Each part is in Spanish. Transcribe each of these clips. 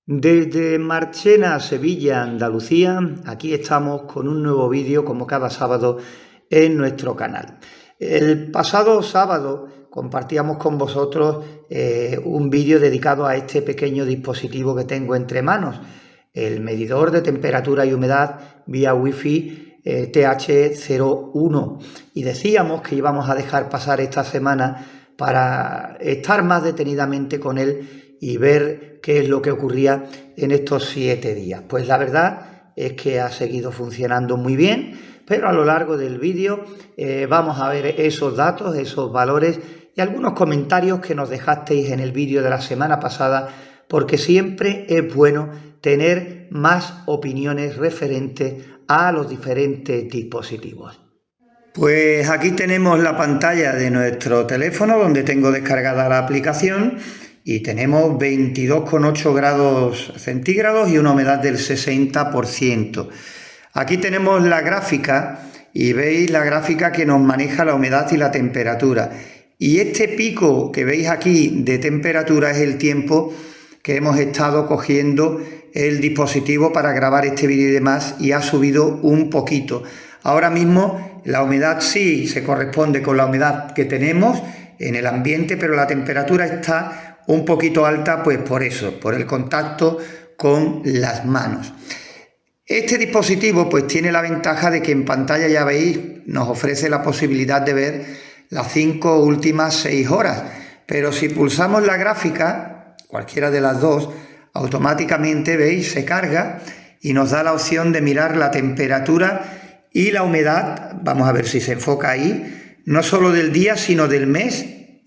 Desde Marchena, Sevilla, Andalucía, aquí estamos con un nuevo vídeo como cada sábado en nuestro canal. El pasado sábado compartíamos con vosotros un vídeo dedicado a este pequeño dispositivo que tengo entre manos, el medidor de temperatura y humedad vía Wi-Fi TH01, y decíamos que íbamos a dejar pasar esta semana para estar más detenidamente con él y ver qué es lo que ocurría en estos 7 días. Pues la verdad es que ha seguido funcionando muy bien, pero a lo largo del vídeo vamos a ver esos datos, esos valores y algunos comentarios que nos dejasteis en el vídeo de la semana pasada, porque siempre es bueno tener más opiniones referentes a los diferentes dispositivos. Pues aquí tenemos la pantalla de nuestro teléfono donde tengo descargada la aplicación y tenemos 22,8 grados centígrados y una humedad del 60%. Aquí tenemos la gráfica y veis la gráfica que nos maneja la humedad y la temperatura. Y este pico que veis aquí de temperatura es el tiempo que hemos estado cogiendo el dispositivo para grabar este vídeo y demás, y ha subido un poquito. Ahora mismo la humedad sí se corresponde con la humedad que tenemos en el ambiente, pero la temperatura está un poquito alta, pues por eso, por el contacto con las manos. Este dispositivo pues tiene la ventaja de que en pantalla, ya veis, nos ofrece la posibilidad de ver las 5 últimas 6 horas, pero si pulsamos la gráfica, cualquiera de las dos, automáticamente, veis, se carga y nos da la opción de mirar la temperatura y la humedad. Vamos a ver si se enfoca ahí, no solo del día, sino del mes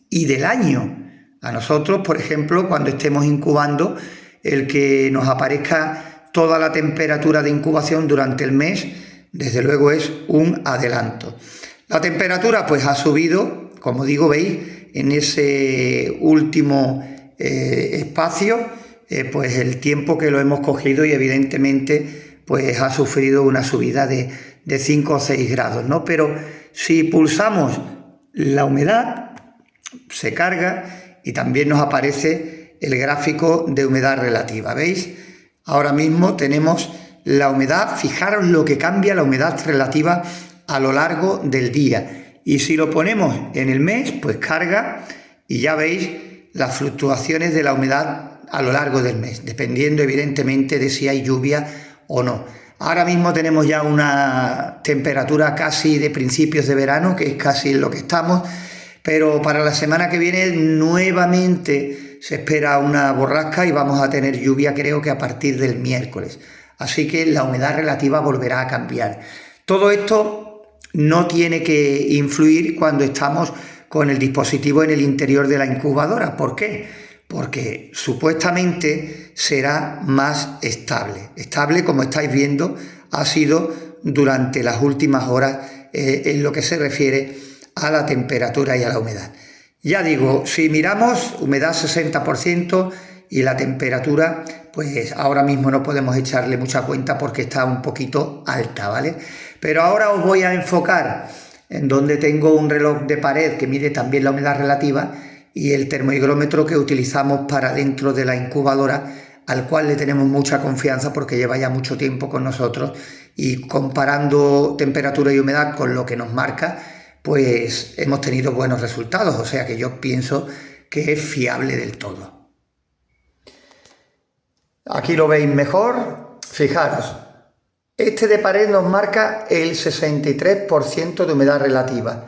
y del año. A nosotros, por ejemplo, cuando estemos incubando, el que nos aparezca toda la temperatura de incubación durante el mes, desde luego es un adelanto. La temperatura pues ha subido, como digo, veis, en ese último espacio, pues el tiempo que lo hemos cogido, y evidentemente pues ha sufrido una subida de 5 o 6 grados, ¿no? Pero si pulsamos la humedad, se carga y también nos aparece el gráfico de humedad relativa. ¿Veis? Ahora mismo tenemos la humedad. Fijaros lo que cambia la humedad relativa a lo largo del día. Y si lo ponemos en el mes, pues carga y ya veis las fluctuaciones de la humedad a lo largo del mes, dependiendo evidentemente de si hay lluvia o no. Ahora mismo tenemos ya una temperatura casi de principios de verano, que es casi en lo que estamos, pero para la semana que viene nuevamente se espera una borrasca y vamos a tener lluvia, creo que a partir del miércoles. Así que la humedad relativa volverá a cambiar. Todo esto no tiene que influir cuando estamos con el dispositivo en el interior de la incubadora. ¿Por qué? Porque supuestamente será más estable. Estable, como estáis viendo, ha sido durante las últimas horas en lo que se refiere a la temperatura y a la humedad. Ya digo, si miramos humedad 60% y la temperatura, pues ahora mismo no podemos echarle mucha cuenta porque está un poquito alta, ¿vale? Pero ahora os voy a enfocar en donde tengo un reloj de pared que mide también la humedad relativa y el termohigrómetro que utilizamos para dentro de la incubadora, al cual le tenemos mucha confianza porque lleva ya mucho tiempo con nosotros, y comparando temperatura y humedad con lo que nos marca, pues hemos tenido buenos resultados, o sea que yo pienso que es fiable del todo. Aquí lo veis mejor. Fijaros, este de pared nos marca el 63% de humedad relativa.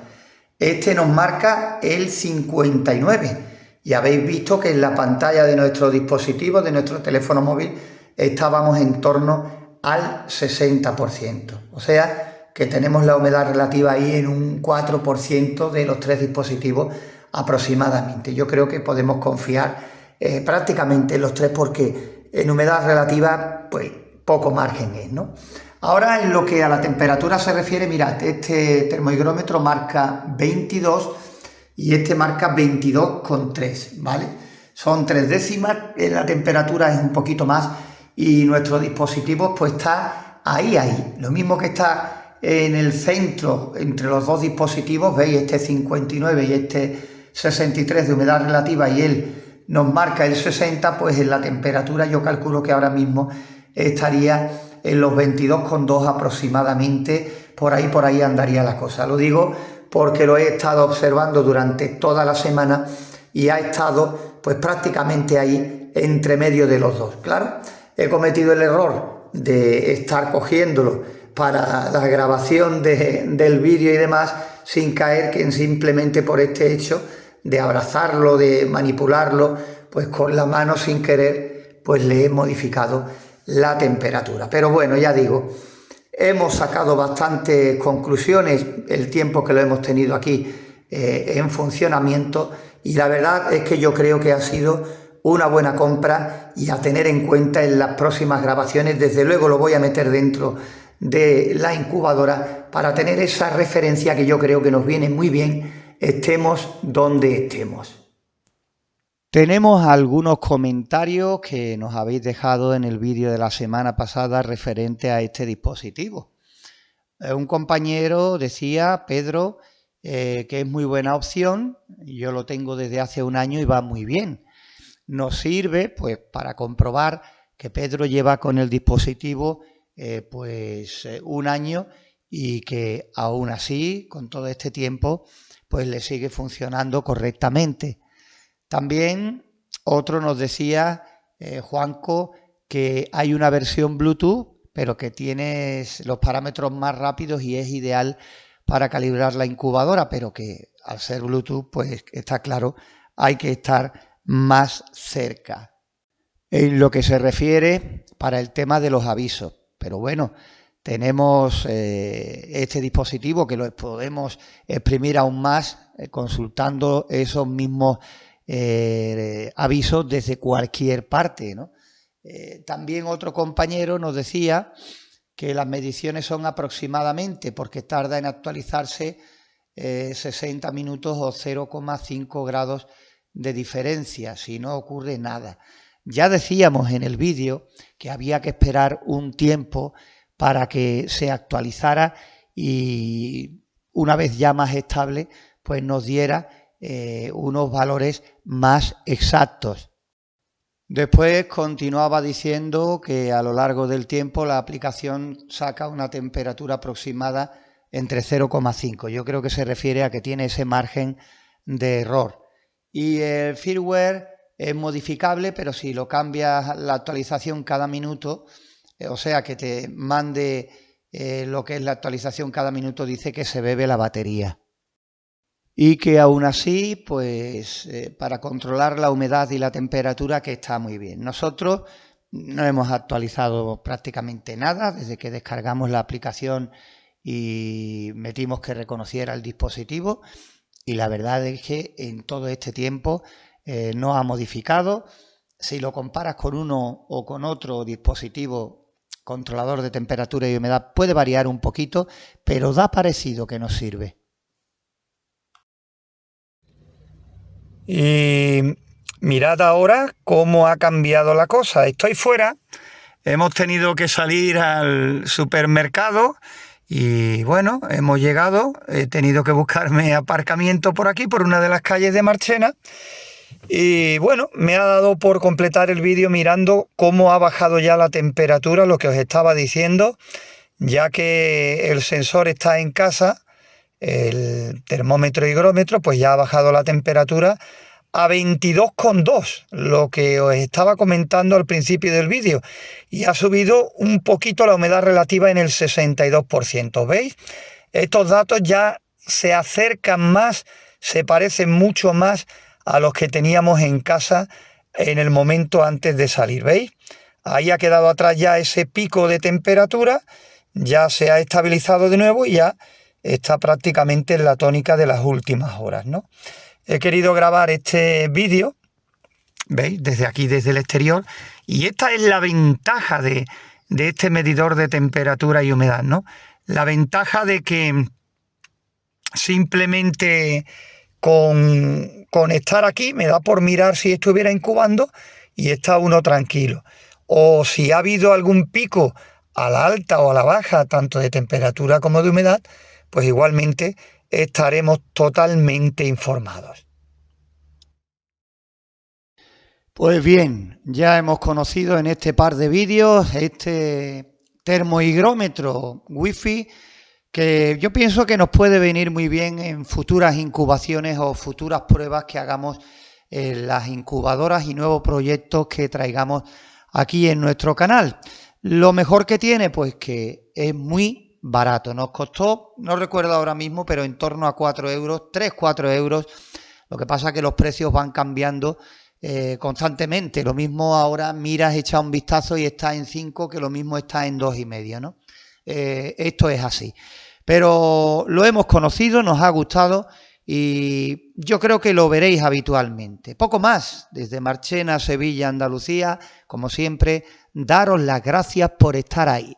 Este nos marca el 59%. Y habéis visto que en la pantalla de nuestro dispositivo, de nuestro teléfono móvil, estábamos en torno al 60%. O sea que tenemos la humedad relativa ahí en un 4% de los 3 dispositivos aproximadamente. Yo creo que podemos confiar prácticamente en los 3 porque en humedad relativa pues poco margen es, ¿no? Ahora, en lo que a la temperatura se refiere, mirad, este termohigrómetro marca 22 y este marca 22,3, ¿vale? Son 3 décimas, la temperatura es un poquito más y nuestro dispositivo pues está ahí. Lo mismo que está en el centro entre los dos dispositivos, veis, este 59 y este 63 de humedad relativa y el nos marca el 60, pues en la temperatura yo calculo que ahora mismo estaría en los 22,2 aproximadamente, por ahí andaría la cosa. Lo digo porque lo he estado observando durante toda la semana y ha estado pues prácticamente ahí entre medio de los dos. Claro, he cometido el error de estar cogiéndolo para la grabación del vídeo y demás sin caer que simplemente por este hecho de abrazarlo, de manipularlo, pues con la mano sin querer, pues le he modificado la temperatura. Pero bueno, ya digo, hemos sacado bastantes conclusiones el tiempo que lo hemos tenido aquí en funcionamiento y la verdad es que yo creo que ha sido una buena compra y a tener en cuenta en las próximas grabaciones. Desde luego lo voy a meter dentro de la incubadora para tener esa referencia que yo creo que nos viene muy bien, estemos donde estemos. Tenemos algunos comentarios que nos habéis dejado en el vídeo de la semana pasada referente a este dispositivo. Un compañero decía, Pedro, que es muy buena opción, yo lo tengo desde hace un año y va muy bien. Nos sirve pues para comprobar que Pedro lleva con el dispositivo un año y que aún así, con todo este tiempo, pues le sigue funcionando correctamente. También otro nos decía, Juanco, que hay una versión Bluetooth, pero que tiene los parámetros más rápidos y es ideal para calibrar la incubadora, pero que al ser Bluetooth, pues está claro, hay que estar más cerca. En lo que se refiere para el tema de los avisos. Pero bueno, tenemos este dispositivo que lo podemos exprimir aún más consultando esos mismos avisos desde cualquier parte, ¿no? También otro compañero nos decía que las mediciones son aproximadamente porque tarda en actualizarse 60 minutos o 0,5 grados de diferencia, si no ocurre nada. Ya decíamos en el vídeo que había que esperar un tiempo para que se actualizara y una vez ya más estable, pues nos diera unos valores más exactos. Después continuaba diciendo que a lo largo del tiempo la aplicación saca una temperatura aproximada entre 0,5. Yo creo que se refiere a que tiene ese margen de error. Y el firmware es modificable, pero si lo cambias la actualización cada minuto, o sea que te mande lo que es la actualización cada minuto, dice que se bebe la batería. Y que aún así, pues para controlar la humedad y la temperatura, que está muy bien. Nosotros no hemos actualizado prácticamente nada desde que descargamos la aplicación y metimos que reconociera el dispositivo. Y la verdad es que en todo este tiempo no ha modificado. Si lo comparas con uno o con otro dispositivo controlador de temperatura y humedad, puede variar un poquito, pero da parecido que nos sirve. Y mirad ahora cómo ha cambiado la cosa. Estoy fuera, hemos tenido que salir al supermercado y bueno, hemos llegado, he tenido que buscarme aparcamiento por aquí, por una de las calles de Marchena. Y bueno, me ha dado por completar el vídeo mirando cómo ha bajado ya la temperatura, lo que os estaba diciendo, ya que el sensor está en casa. El termómetro y higrómetro pues ya ha bajado la temperatura a 22,2, lo que os estaba comentando al principio del vídeo, y ha subido un poquito la humedad relativa en el 62%. ¿Veis? Estos datos ya se acercan más, se parecen mucho más a los que teníamos en casa en el momento antes de salir. ¿Veis? Ahí ha quedado atrás ya ese pico de temperatura, ya se ha estabilizado de nuevo y ya está prácticamente en la tónica de las últimas horas, ¿no? He querido grabar este vídeo, ¿veis? Desde aquí, desde el exterior, y esta es la ventaja de este medidor de temperatura y humedad, ¿no? La ventaja de que simplemente con estar aquí me da por mirar si estuviera incubando y está uno tranquilo. O si ha habido algún pico a la alta o a la baja, tanto de temperatura como de humedad, pues igualmente estaremos totalmente informados. Pues bien, ya hemos conocido en este par de vídeos este termohigrómetro Wi-Fi que yo pienso que nos puede venir muy bien en futuras incubaciones o futuras pruebas que hagamos en las incubadoras y nuevos proyectos que traigamos aquí en nuestro canal. Lo mejor que tiene, pues que es muy barato. Nos costó, no recuerdo ahora mismo, pero en torno a 4 euros, 3-4 euros. Lo que pasa es que los precios van cambiando constantemente. Lo mismo ahora miras, echa un vistazo y está en 5, que lo mismo está en 2,5, ¿no? Esto es así. Pero lo hemos conocido, nos ha gustado y yo creo que lo veréis habitualmente. Poco más, desde Marchena, Sevilla, Andalucía, como siempre, daros las gracias por estar ahí.